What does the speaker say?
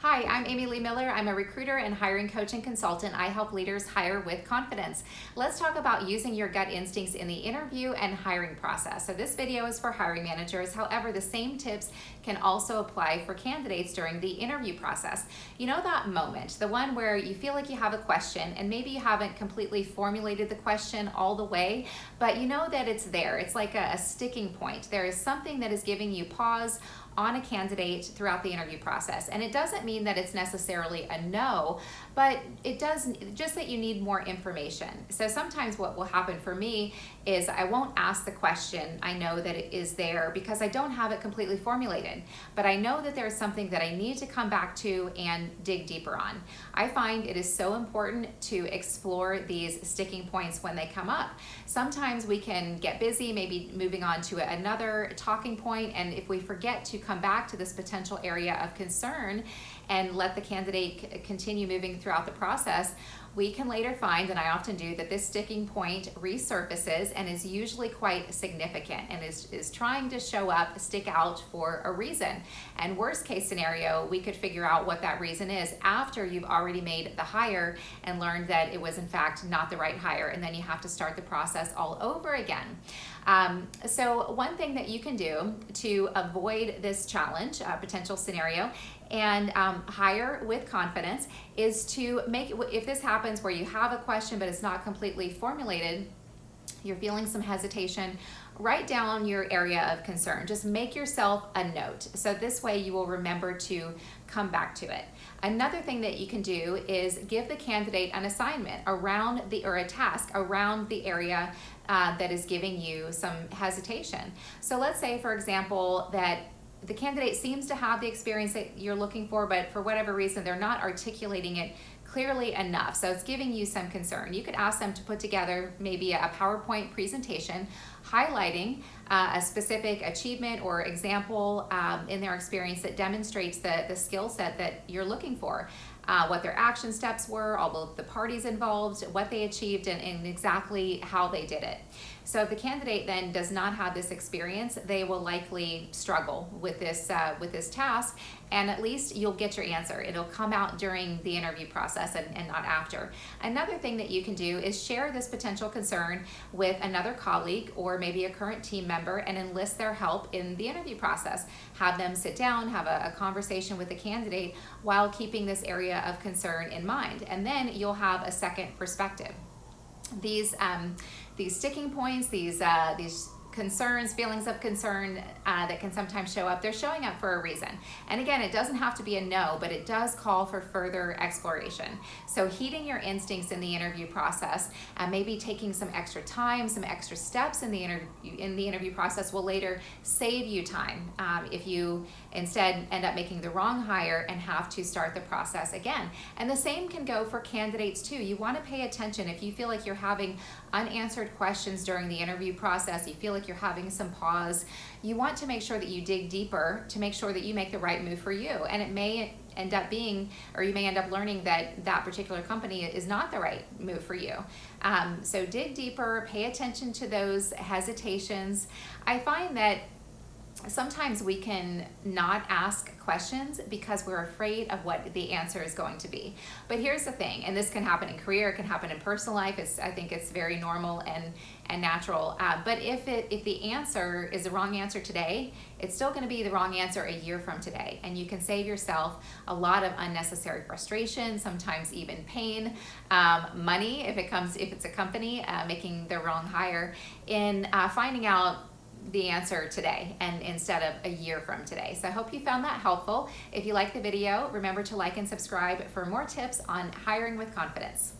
Hi, I'm Amy Lee Miller. I'm a recruiter and hiring coach and consultant. I help leaders hire with confidence. Let's talk about using your gut instincts in the interview and hiring process. So this video is for hiring managers. However, the same tips can also apply for candidates during the interview process. You know that moment, the one where you feel like you have a question and maybe you haven't completely formulated the question all the way, but you know that it's there. It's like a sticking point. There is something that is giving you pause on a candidate throughout the interview process. And it doesn't mean that it's necessarily a no, but it does just that you need more information. So sometimes what will happen for me is I won't ask the question. I know that it is there because I don't have it completely formulated, but I know that there's something that I need to come back to and dig deeper on. I find it is so important to explore these sticking points when they come up. Sometimes we can get busy, maybe moving on to another talking point, and if we forget to come back to this potential area of concern and let the candidate continue moving throughout the process, we can later find, and I often do, that this sticking point resurfaces and is usually quite significant and is trying to show up, stick out for a reason. And worst case scenario, we could figure out what that reason is after you've already made the hire and learned that it was in fact not the right hire, and then you have to start the process all over again. So one thing that you can do to avoid this challenge, potential scenario, and hire with confidence is to make, if this happens where you have a question but it's not completely formulated, you're feeling some hesitation, write down your area of concern. Just make yourself a note. So this way you will remember to come back to it. Another thing that you can do is give the candidate an assignment around or a task around the area that is giving you some hesitation. So let's say, for example, that the candidate seems to have the experience that you're looking for, but for whatever reason, they're not articulating it clearly enough. So it's giving you some concern. You could ask them to put together maybe a PowerPoint presentation highlighting a specific achievement or example in their experience that demonstrates the skill set that you're looking for. What their action steps were, all of the parties involved, what they achieved, and exactly how they did it. So if the candidate then does not have this experience, they will likely struggle with this task, and at least you'll get your answer. It'll come out during the interview process and not after. Another thing that you can do is share this potential concern with another colleague or maybe a current team member and enlist their help in the interview process. Have them sit down, have a conversation with the candidate while keeping this area of concern in mind, and then you'll have a second perspective. These sticking points, these concerns, feelings of concern that can sometimes show up, they're showing up for a reason. And again, it doesn't have to be a no, but it does call for further exploration. So heeding your instincts in the interview process, maybe taking some extra time, some extra steps in the interview process will later save you time if you instead end up making the wrong hire and have to start the process again. And the same can go for candidates too. You want to pay attention if you feel like you're having unanswered questions during the interview process, you feel like you're having some pause, you want to make sure that you dig deeper to make sure that you make the right move for you. And it may end up being, or you may end up learning that that particular company is not the right move for you. So dig deeper, pay attention to those hesitations. I find that sometimes we can not ask questions because we're afraid of what the answer is going to be. But here's the thing, and this can happen in career, it can happen in personal life. I think it's very normal and natural. But if the answer is the wrong answer today, it's still going to be the wrong answer a year from today, and you can save yourself a lot of unnecessary frustration, sometimes even pain, money if it's a company making the wrong hire, in finding out the answer today and instead of a year from today. So I hope you found that helpful. If you like the video, remember to like and subscribe for more tips on hiring with confidence.